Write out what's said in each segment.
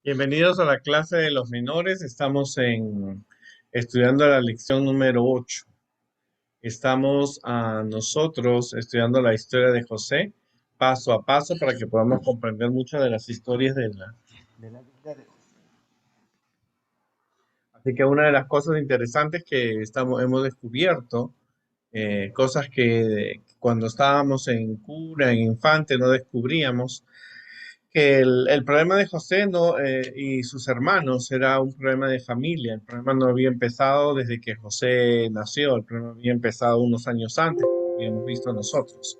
Bienvenidos a la clase de los menores. Estamos estudiando la lección número 8. Estamos nosotros estudiando la historia de José paso a paso para que podamos comprender muchas de las historias de la vida de José. Así que una de las cosas interesantes que hemos descubierto, cosas que cuando estábamos en cura, en infante, no descubríamos, que el problema de José y sus hermanos era un problema de familia. El problema no había empezado desde que José nació, el problema había empezado unos años antes, como habíamos visto nosotros.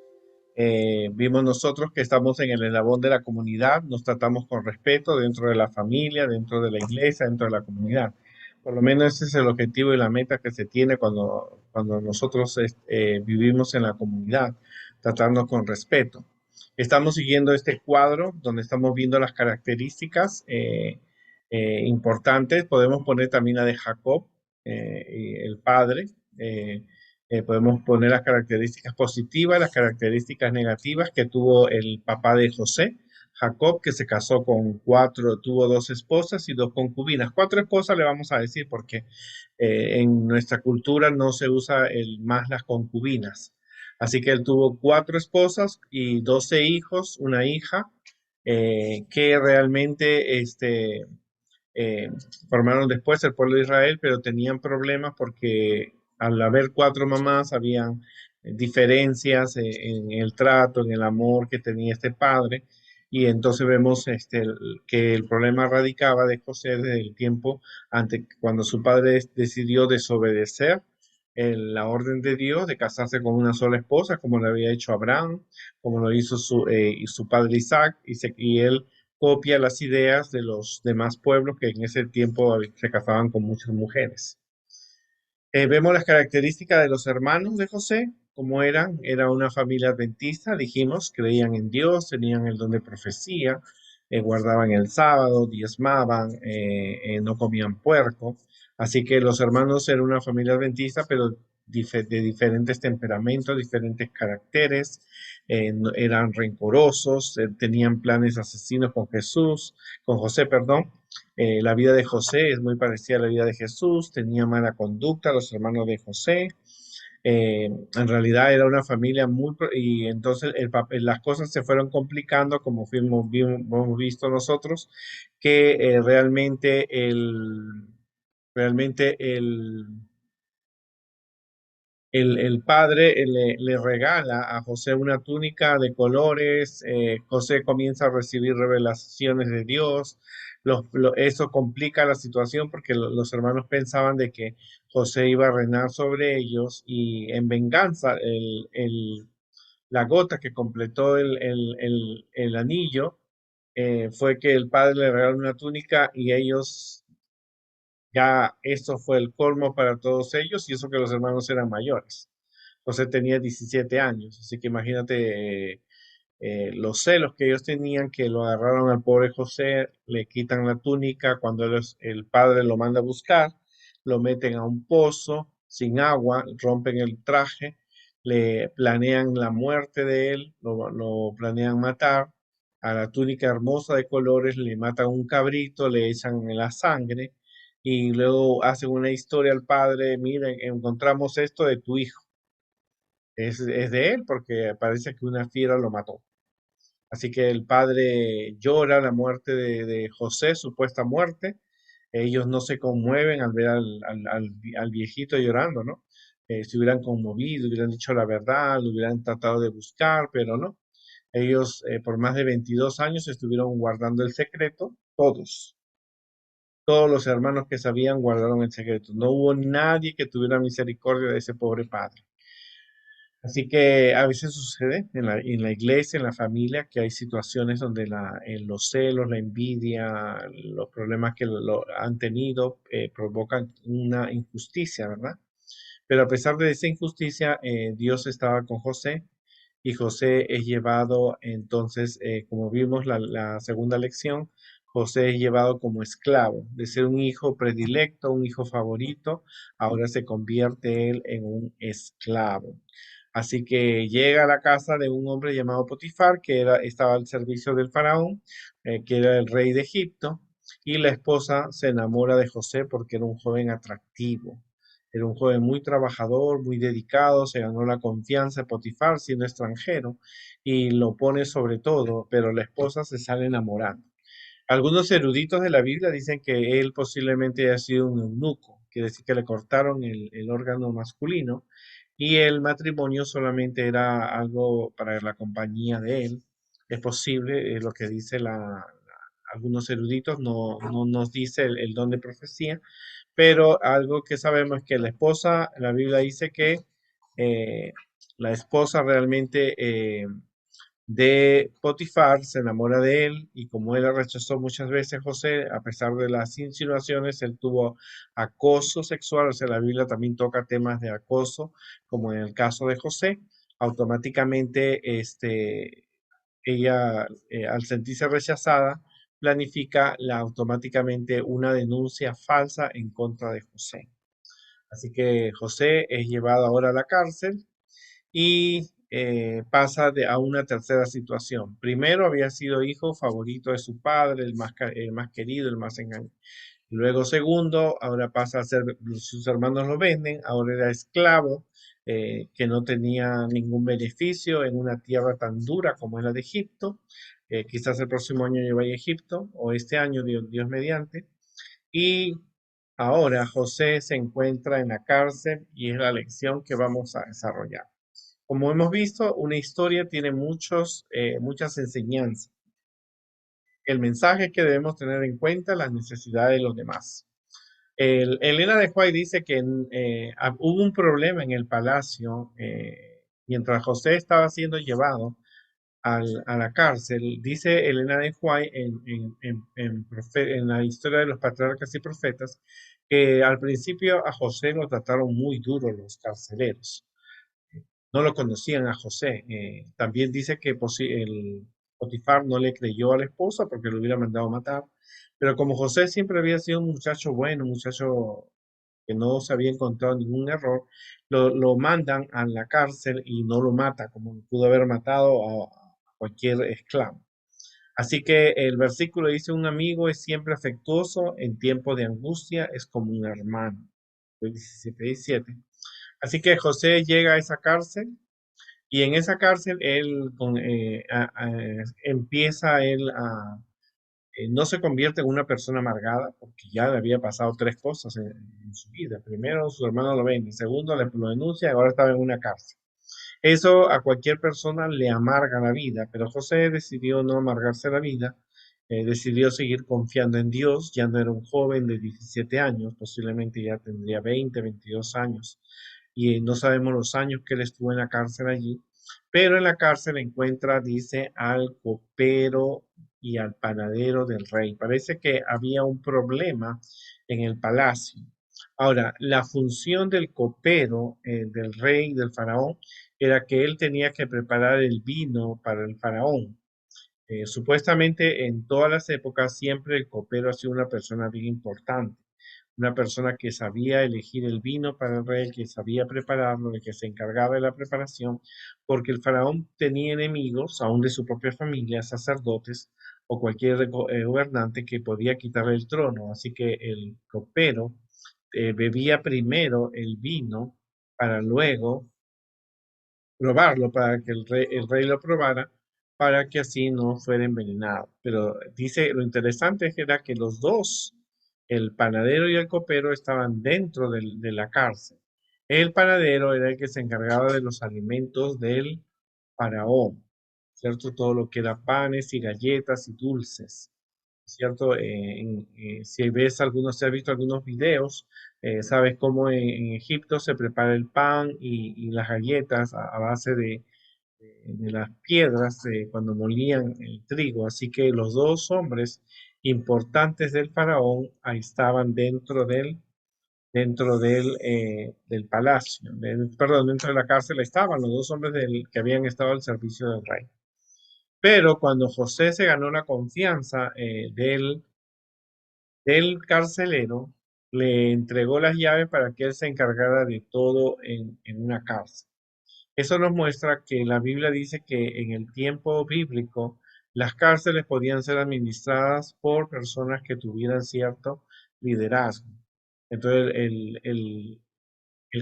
Vimos nosotros que estamos en el eslabón de la comunidad, nos tratamos con respeto dentro de la familia, dentro de la iglesia, dentro de la comunidad. Por lo menos ese es el objetivo y la meta que se tiene cuando nosotros vivimos en la comunidad, tratarnos con respeto. Estamos siguiendo este cuadro donde estamos viendo las características importantes. Podemos poner también la de Jacob, y el padre. eh, Podemos poner las características positivas, las características negativas que tuvo el papá de José, Jacob, que se casó con tuvo dos esposas y dos concubinas. Cuatro esposas le vamos a decir porque en nuestra cultura no se usa más las concubinas. Así que él tuvo cuatro esposas y 12 hijos, una hija, que realmente eh, formaron después el pueblo de Israel, pero tenían problemas porque al haber cuatro mamás habían diferencias en el trato, en el amor que tenía este padre. Y entonces vemos que el problema radicaba de José desde el tiempo cuando su padre decidió desobedecer la orden de Dios de casarse con una sola esposa, como lo había hecho Abraham, como lo hizo su padre Isaac, y él copia las ideas de los demás pueblos que en ese tiempo se casaban con muchas mujeres. Vemos las características de los hermanos de José, cómo eran. Era una familia adventista, dijimos, creían en Dios, tenían el don de profecía, guardaban el sábado, diezmaban, no comían puerco. Así que los hermanos eran una familia adventista, pero de diferentes temperamentos, diferentes caracteres, eran rencorosos, tenían planes asesinos con José, perdón. La vida de José es muy parecida a la vida de Jesús, tenía mala conducta los hermanos de José. En realidad era una familia y entonces las cosas se fueron complicando como hemos visto nosotros, que realmente el padre le regala a José una túnica de colores. José comienza a recibir revelaciones de Dios. Eso complica la situación porque los hermanos pensaban de que José iba a reinar sobre ellos, y en venganza la gota que completó el anillo fue que el padre le regaló una túnica, y ellos, ya eso fue el colmo para todos ellos, y eso que los hermanos eran mayores. José tenía 17 años, así que imagínate los celos que ellos tenían, que lo agarraron al pobre José, le quitan la túnica cuando el padre lo manda a buscar, lo meten a un pozo sin agua, rompen el traje, le planean la muerte de él, lo planean matar. A la túnica hermosa de colores le matan un cabrito, le echan la sangre, y luego hacen una historia al padre: miren, encontramos esto de tu hijo. Es de él porque parece que una fiera lo mató. Así que el padre llora la muerte de José, supuesta muerte. Ellos no se conmueven al ver al viejito llorando, ¿no? Se hubieran conmovido, hubieran dicho la verdad, lo hubieran tratado de buscar, pero no. Ellos por más de 22 años estuvieron guardando el secreto, todos los hermanos que sabían guardaron el secreto. No hubo nadie que tuviera misericordia de ese pobre padre. Así que a veces sucede en la iglesia, en la familia, que hay situaciones donde los celos, la envidia, los problemas que lo han tenido provocan una injusticia, ¿verdad? Pero a pesar de esa injusticia, Dios estaba con José, y José es llevado, entonces, como vimos la segunda lección, José es llevado como esclavo. De ser un hijo predilecto, un hijo favorito, ahora se convierte él en un esclavo. Así que llega a la casa de un hombre llamado Potifar, que estaba al servicio del faraón, que era el rey de Egipto. y la esposa se enamora de José porque era un joven atractivo. Era un joven muy trabajador, muy dedicado, se ganó la confianza de Potifar siendo extranjero y lo pone sobre todo, pero la esposa se sale enamorando. Algunos eruditos de la Biblia dicen que él posiblemente haya sido un eunuco, quiere decir que le cortaron el órgano masculino y el matrimonio solamente era algo para la compañía de él. Es posible, lo que dice algunos eruditos, no nos dice el don de profecía, pero algo que sabemos es que la esposa, la Biblia dice que eh, la esposa realmente de Potifar se enamora de él y como él la rechazó muchas veces José, a pesar de las insinuaciones, él tuvo acoso sexual, o sea, la Biblia también toca temas de acoso, como en el caso de José, automáticamente ella, al sentirse rechazada, planifica automáticamente una denuncia falsa en contra de José. Así que José es llevado ahora a la cárcel y pasa a una tercera situación. Primero había sido hijo favorito de su padre, el más querido, el más engañado. Luego segundo, ahora pasa a ser, sus hermanos lo venden, ahora era esclavo, que no tenía ningún beneficio en una tierra tan dura como es la de Egipto. Quizás el próximo año yo vaya a Egipto, o este año, Dios mediante. Y ahora José se encuentra en la cárcel y es la lección que vamos a desarrollar. Como hemos visto, una historia tiene muchas enseñanzas. El mensaje es que debemos tener en cuenta las necesidades de los demás. Elena de White dice que hubo un problema en el palacio mientras José estaba siendo llevado a la cárcel. Dice Elena de White en la historia de los patriarcas y profetas que al principio a José lo trataron muy duro los carceleros, no lo conocían a José. También dice que el Potifar no le creyó a la esposa porque lo hubiera mandado a matar. Pero como José siempre había sido un muchacho bueno, un muchacho que no se había encontrado ningún error, lo mandan a la cárcel y no lo mata, como pudo haber matado a cualquier esclavo. Así que el versículo dice, un amigo es siempre afectuoso, en tiempo de angustia es como un hermano. 17, 17. Así que José llega a esa cárcel y en esa cárcel él empieza él a, no se convierte en una persona amargada, porque ya le había pasado tres cosas en su vida. Primero, su hermano lo vende. Segundo, lo denuncia y ahora estaba en una cárcel. Eso a cualquier persona le amarga la vida, pero José decidió no amargarse la vida, decidió seguir confiando en Dios, ya no era un joven de 17 años, posiblemente ya tendría 20, 22 años, y no sabemos los años que él estuvo en la cárcel allí, pero en la cárcel encuentra, dice, al copero y al panadero del rey. Parece que había un problema en el palacio. Ahora, la función del copero, del rey, del faraón, era que él tenía que preparar el vino para el faraón. Supuestamente en todas las épocas siempre el copero ha sido una persona bien importante, una persona que sabía elegir el vino para el rey, que sabía prepararlo, de que se encargaba de la preparación, porque el faraón tenía enemigos, aún de su propia familia, sacerdotes o cualquier gobernante que podía quitarle el trono. Así que el copero bebía primero el vino para luego probarlo, para que el rey lo probara, para que así no fuera envenenado. Pero dice, lo interesante era que los dos, el panadero y el copero, estaban dentro de la cárcel. El panadero era el que se encargaba de los alimentos del faraón, ¿cierto? Todo lo que era panes y galletas y dulces. ¿Cierto? Si ves algunos, si has visto algunos videos, sabes cómo en Egipto se prepara el pan y las galletas a base de las piedras cuando molían el trigo. Así que los dos hombres importantes del faraón ahí estaban del palacio, perdón, dentro de la cárcel estaban los dos hombres que habían estado al servicio del rey. Pero cuando José se ganó la confianza del carcelero, le entregó las llaves para que él se encargara de todo en una cárcel. Eso nos muestra que la Biblia dice que en el tiempo bíblico las cárceles podían ser administradas por personas que tuvieran cierto liderazgo. Entonces el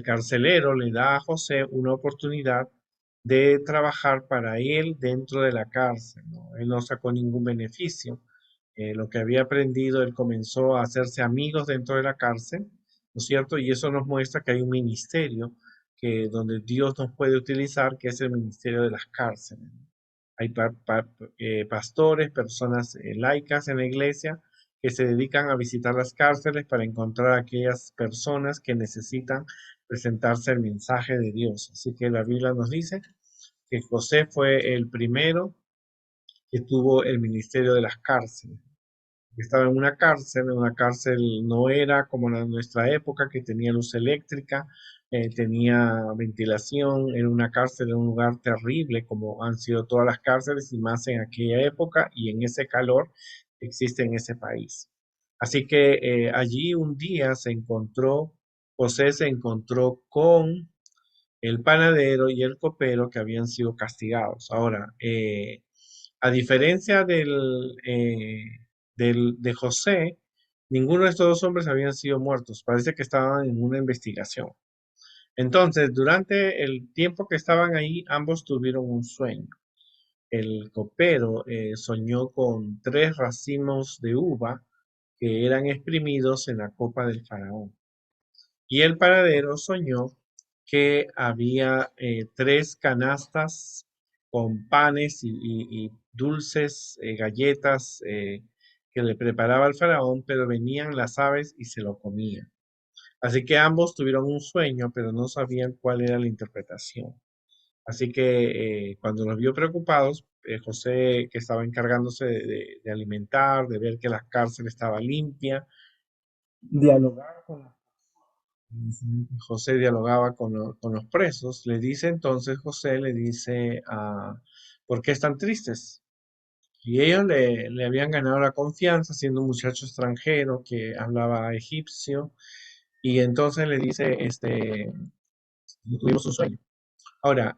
carcelero le da a José una oportunidad de trabajar para él dentro de la cárcel, ¿no? Él no sacó ningún beneficio. Lo que había aprendido, él comenzó a hacerse amigos dentro de la cárcel, ¿no es cierto? Y eso nos muestra que hay un ministerio donde Dios nos puede utilizar, que es el ministerio de las cárceles, ¿no? Hay pastores, personas laicas en la iglesia que se dedican a visitar las cárceles para encontrar a aquellas personas que necesitan presentarse el mensaje de Dios. Así que la Biblia nos dice que José fue el primero que tuvo el ministerio de las cárceles. Estaba en una cárcel no era como la de nuestra época, que tenía luz eléctrica, tenía ventilación, era una cárcel en un lugar terrible, como han sido todas las cárceles, y más en aquella época y en ese calor que existe en ese país. Así que allí un día José se encontró con el panadero y el copero que habían sido castigados. Ahora, a diferencia de José, ninguno de estos dos hombres habían sido muertos. Parece que estaban en una investigación. Entonces, durante el tiempo que estaban ahí, ambos tuvieron un sueño. El copero soñó con 3 racimos de uva que eran exprimidos en la copa del faraón. Y el panadero soñó que había 3 canastas con panes y dulces, galletas que le preparaba el faraón, pero venían las aves y se lo comían. Así que ambos tuvieron un sueño, pero no sabían cuál era la interpretación. Así que cuando los vio preocupados, José, que estaba encargándose de alimentar, de ver que la cárcel estaba limpia, dialogar con las José dialogaba con los presos, le dice entonces José, le dice, ¿por qué están tristes? Y ellos le habían ganado la confianza siendo un muchacho extranjero que hablaba egipcio, y entonces le dice, tuvimos un sueño. Ahora,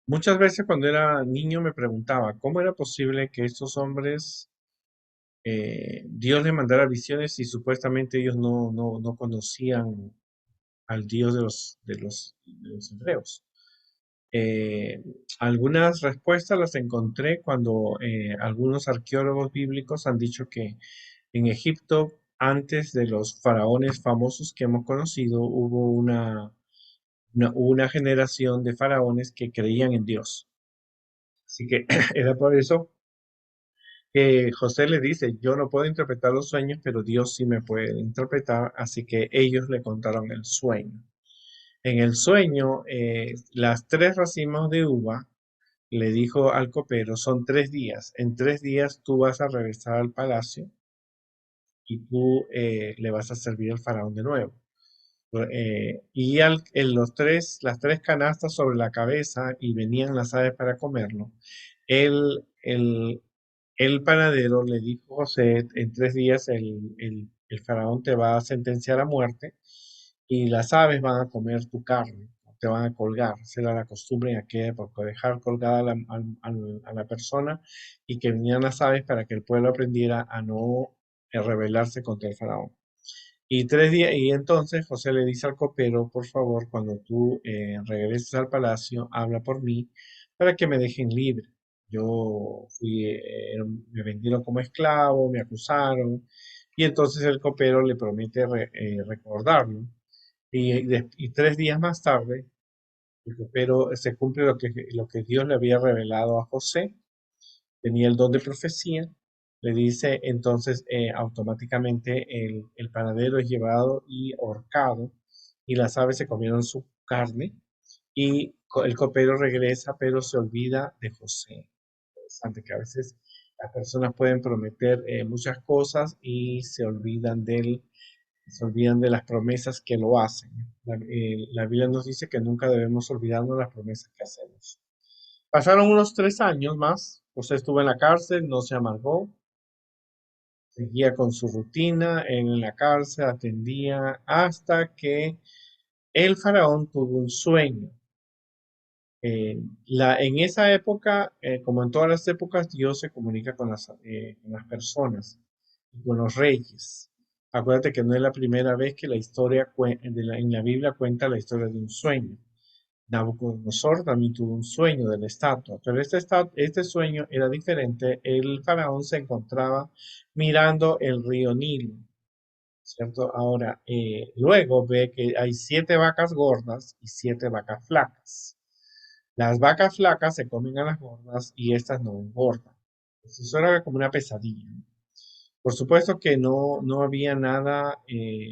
muchas veces cuando era niño me preguntaba, ¿cómo era posible que estos hombres, Dios les mandara visiones y supuestamente ellos no conocían al Dios de los hebreos? Eh, Algunas respuestas las encontré cuando algunos arqueólogos bíblicos han dicho que en Egipto, antes de los faraones famosos que hemos conocido, hubo una generación de faraones que creían en Dios. Así que era por eso que José le dice, yo no puedo interpretar los sueños, pero Dios sí me puede interpretar, así que ellos le contaron el sueño. En el sueño, las 3 racimos de uva, le dijo al copero, son 3 días. En 3 días tú vas a regresar al palacio y tú le vas a servir al faraón de nuevo. Y las 3 canastas sobre la cabeza y venían las aves para comerlo. El, el, el panadero le dijo a José, en 3 días el faraón te va a sentenciar a muerte y las aves van a comer tu carne, te van a colgar. Esa era la costumbre en aquella época, dejar colgada a la persona y que vinieran las aves para que el pueblo aprendiera a no rebelarse contra el faraón. Y entonces José le dice al copero, por favor, cuando tú regreses al palacio, habla por mí para que me dejen libre. Yo me vendieron como esclavo, me acusaron, y entonces el copero le promete recordarlo. Y 3 días más tarde, el copero se cumple lo que Dios le había revelado a José. Tenía el don de profecía. Le dice entonces automáticamente el panadero es llevado y ahorcado y las aves se comieron su carne y el copero regresa pero se olvida de José. Interesante que a veces las personas pueden prometer muchas cosas y se olvidan de las promesas que lo hacen. La Biblia nos dice que nunca debemos olvidarnos las promesas que hacemos. Pasaron unos 3 años más. José estuvo en la cárcel, no se amargó, seguía con su rutina en la cárcel, atendía hasta que el faraón tuvo un sueño. En esa época, como en todas las épocas, Dios se comunica con las personas, y con los reyes. Acuérdate que no es la primera vez que la historia en la Biblia cuenta la historia de un sueño. Nabucodonosor también tuvo un sueño de la estatua, pero este sueño era diferente. El faraón se encontraba mirando el río Nilo, ¿cierto? Ahora, luego ve que hay 7 vacas gordas y 7 vacas flacas. Las vacas flacas se comen a las gordas y estas no engordan. Eso era como una pesadilla, ¿no? Por supuesto que no había nada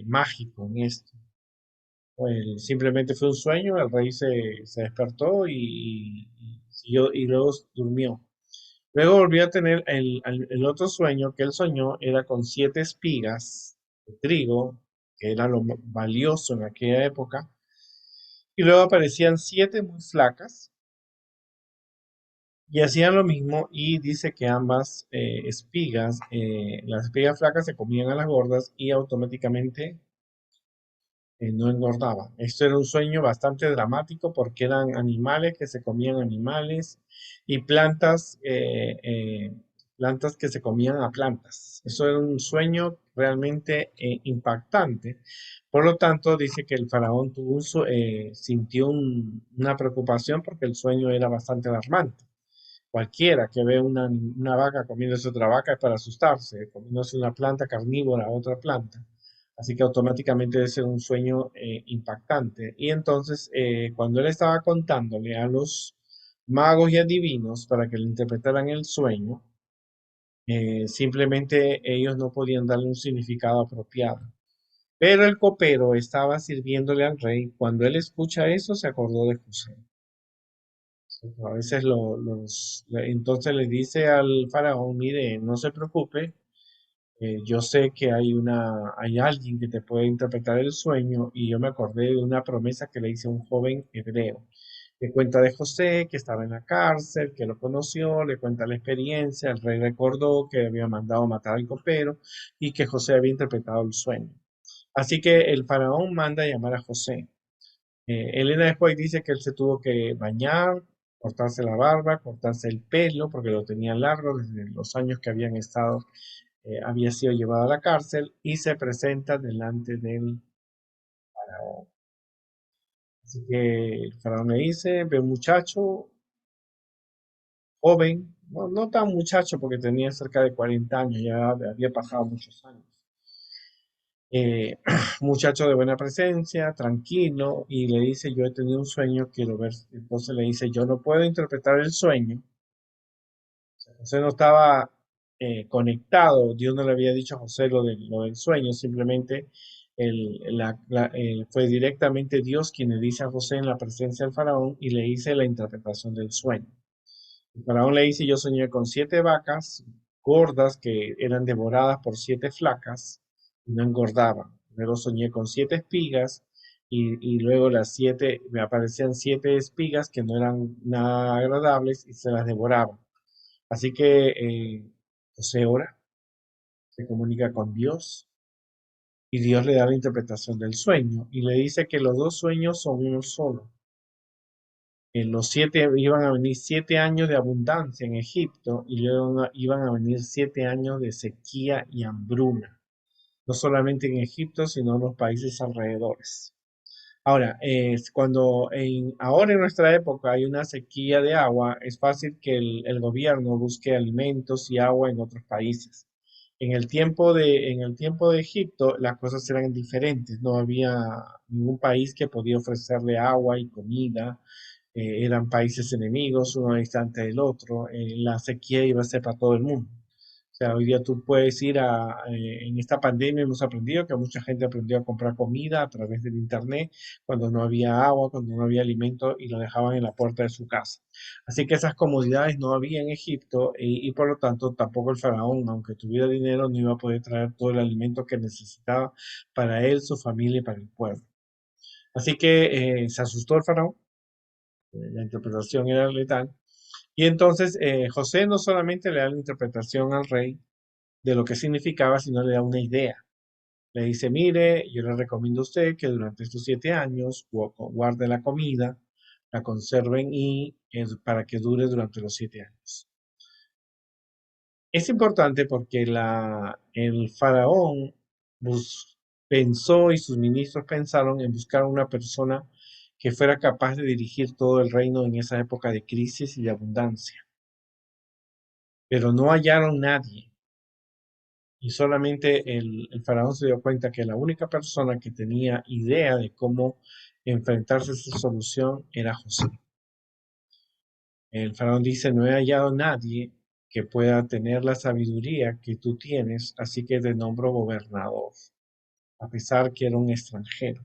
mágico en esto. Simplemente fue un sueño, el rey se despertó y luego durmió. Luego volvió a tener el otro sueño que él soñó, era con 7 espigas de trigo, que era lo valioso en aquella época, y luego aparecían 7 muy flacas y hacían lo mismo, y dice que ambas espigas, las espigas flacas se comían a las gordas y automáticamente no engordaba. Esto era un sueño bastante dramático porque eran animales que se comían animales y plantas que se comían a plantas. Eso era un sueño realmente impactante. Por lo tanto, dice que el faraón sintió una preocupación porque el sueño era bastante alarmante. Cualquiera que ve una vaca comiéndose otra vaca es para asustarse, comiéndose una planta carnívora a otra planta. Así que automáticamente debe ser un sueño impactante. Y entonces, cuando él estaba contándole a los magos y adivinos para que le interpretaran el sueño, simplemente ellos no podían darle un significado apropiado. Pero el copero estaba sirviéndole al rey. Cuando él escucha eso, se acordó de José. A veces entonces le dice al faraón, mire, no se preocupe, yo sé que hay alguien que te puede interpretar el sueño, y yo me acordé de una promesa que le hice a un joven hebreo. Le cuenta de José, que estaba en la cárcel, que lo conoció, le cuenta la experiencia, el rey recordó que había mandado matar al copero y que José había interpretado el sueño. Así que el faraón manda a llamar a José. Elena después dice que él se tuvo que bañar, cortarse la barba, cortarse el pelo, porque lo tenía largo desde los años que habían estado, había sido llevado a la cárcel, y se presenta delante del faraón. Así que el faraón le dice, ve un muchacho joven, no tan muchacho porque tenía cerca de 40 años, ya había pasado muchos años. Muchacho de buena presencia, tranquilo, y le dice, yo he tenido un sueño, quiero ver. Entonces le dice, yo no puedo interpretar el sueño. José no estaba conectado, Dios no le había dicho a José lo del sueño, simplemente fue directamente Dios quien le dice a José en la presencia del faraón y le dice la interpretación del sueño. El faraón le dice, yo soñé con 7 vacas gordas que eran devoradas por 7 flacas y no engordaban. Luego soñé con 7 espigas, y luego me aparecían 7 espigas que no eran nada agradables y se las devoraban. Así que José ora, se comunica con Dios, y Dios le da la interpretación del sueño y le dice que los dos sueños son uno solo. En los 7 iban a venir 7 años de abundancia en Egipto, y luego iban a venir 7 años de sequía y hambruna, no solamente en Egipto, sino en los países alrededores. Ahora, ahora en nuestra época hay una sequía de agua, es fácil que el gobierno busque alimentos y agua en otros países. En el tiempo de Egipto las cosas eran diferentes, no había ningún país que podía ofrecerle agua y comida, eran países enemigos, uno distante del otro, la sequía iba a ser para todo el mundo. O sea, hoy día tú puedes en esta pandemia hemos aprendido que mucha gente aprendió a comprar comida a través del internet cuando no había agua, cuando no había alimento, y lo dejaban en la puerta de su casa. Así que esas comodidades no había en Egipto, y por lo tanto tampoco el faraón, aunque tuviera dinero, no iba a poder traer todo el alimento que necesitaba para él, su familia y para el pueblo. Así que se asustó el faraón, la interpretación era letal, y entonces José no solamente le da la interpretación al rey de lo que significaba, sino le da una idea. Le dice, mire, yo le recomiendo a usted que durante estos 7 años guarde la comida, la conserven y para que dure durante los 7 años. Es importante porque el faraón pensó y sus ministros pensaron en buscar una persona que fuera capaz de dirigir todo el reino en esa época de crisis y de abundancia, pero no hallaron nadie. Y solamente el faraón se dio cuenta que la única persona que tenía idea de cómo enfrentarse a esa solución era José. El faraón dice, no he hallado nadie que pueda tener la sabiduría que tú tienes, así que te nombro gobernador, a pesar que era un extranjero.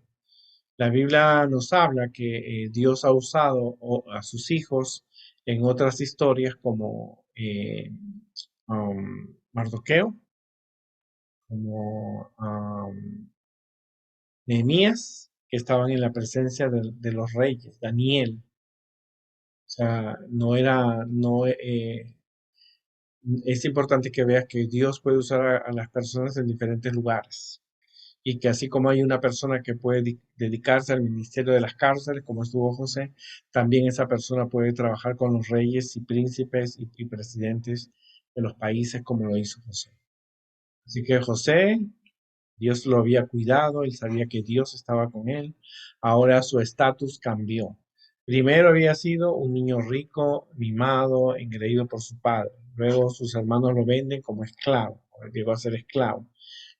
La Biblia nos habla que Dios ha usado a sus hijos en otras historias como Mardoqueo, como Nehemías, que estaban en la presencia de los reyes, Daniel. O sea, es importante que veas que Dios puede usar a las personas en diferentes lugares y que así como hay una persona que puede dedicarse al ministerio de las cárceles, como estuvo José, también esa persona puede trabajar con los reyes y príncipes y presidentes de los países como lo hizo José. Así que José, Dios lo había cuidado, él sabía que Dios estaba con él, ahora su estatus cambió. Primero había sido un niño rico, mimado, engreído por su padre. Luego sus hermanos lo venden como esclavo, llegó a ser esclavo.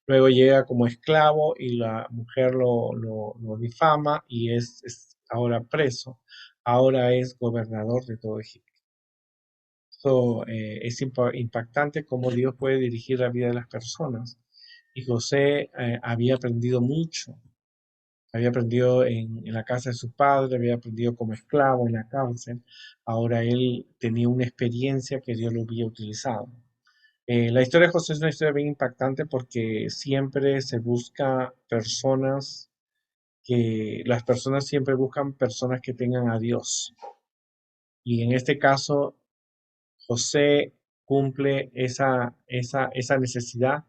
Luego llega como esclavo y la mujer lo difama y es ahora preso. Ahora es gobernador de todo Egipto. Esto es impactante cómo Dios puede dirigir la vida de las personas. Y José había aprendido mucho. Había aprendido en la casa de su padre, había aprendido como esclavo en la cárcel. Ahora él tenía una experiencia que Dios lo había utilizado. La historia de José es una historia bien impactante porque siempre se busca personas las personas siempre buscan personas que tengan a Dios. Y en este caso, José cumple esa necesidad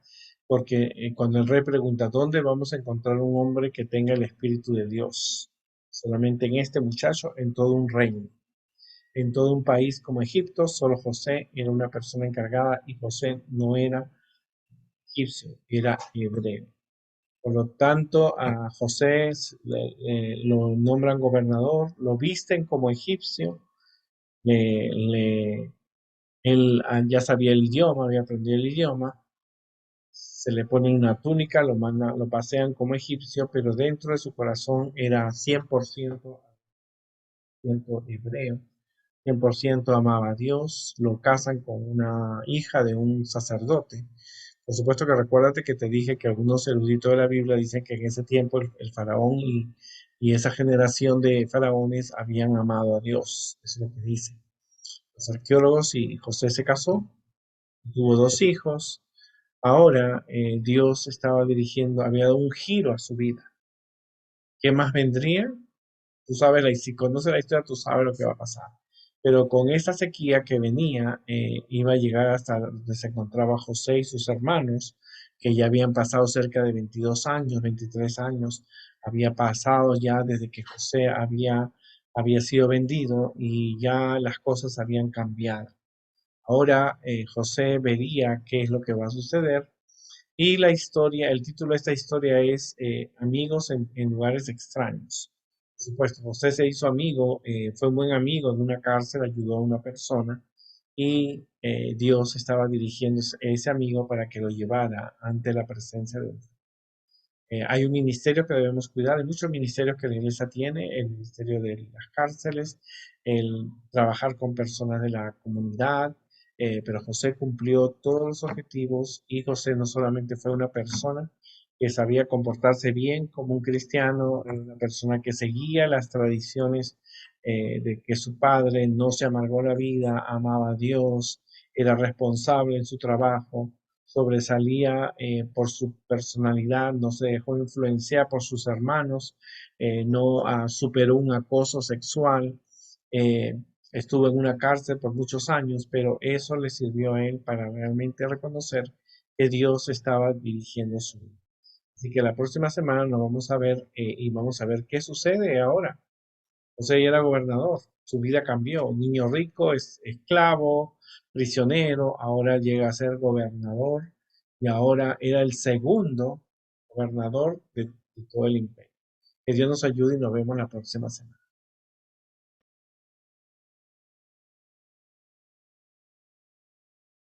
porque cuando el rey pregunta, ¿dónde vamos a encontrar un hombre que tenga el Espíritu de Dios? Solamente en este muchacho, en todo un reino. En todo un país como Egipto, solo José era una persona encargada y José no era egipcio, era hebreo. Por lo tanto, a José lo nombran gobernador, lo visten como egipcio, le- le- él ya sabía el idioma, había aprendido el idioma, se le pone una túnica, lo pasean como egipcio, pero dentro de su corazón era 100% hebreo, 100% amaba a Dios, lo casan con una hija de un sacerdote. Por supuesto que recuérdate que te dije que algunos eruditos de la Biblia dicen que en ese tiempo el faraón y esa generación de faraones habían amado a Dios. Eso es lo que dicen los arqueólogos. Y José se casó, tuvo 2 hijos. Ahora Dios estaba dirigiendo, había dado un giro a su vida. ¿Qué más vendría? Tú sabes, si conoces la historia, tú sabes lo que va a pasar. Pero con esta sequía que venía, iba a llegar hasta donde se encontraba José y sus hermanos, que ya habían pasado cerca de 22 años, 23 años, había pasado ya desde que José había sido vendido y ya las cosas habían cambiado. Ahora José vería qué es lo que va a suceder y la historia, el título de esta historia es Amigos en lugares extraños. Por supuesto, José se hizo amigo, fue un buen amigo en una cárcel, ayudó a una persona y Dios estaba dirigiendo ese amigo para que lo llevara ante la presencia de Dios. Hay un ministerio que debemos cuidar, hay muchos ministerios que la iglesia tiene, el ministerio de las cárceles, el trabajar con personas de la comunidad, pero José cumplió todos los objetivos y José no solamente fue una persona que sabía comportarse bien como un cristiano, era una persona que seguía las tradiciones de que su padre no se amargó la vida, amaba a Dios, era responsable en su trabajo, sobresalía por su personalidad, no se dejó influenciar por sus hermanos, no superó un acoso sexual, eh, estuvo en una cárcel por muchos años, pero eso le sirvió a él para realmente reconocer que Dios estaba dirigiendo su vida. Así que la próxima semana nos vamos a ver y vamos a ver qué sucede ahora José ya era gobernador, su vida cambió, un niño rico, es esclavo, prisionero, ahora llega a ser gobernador y ahora era el segundo gobernador de todo el imperio. Que Dios nos ayude y nos vemos la próxima semana.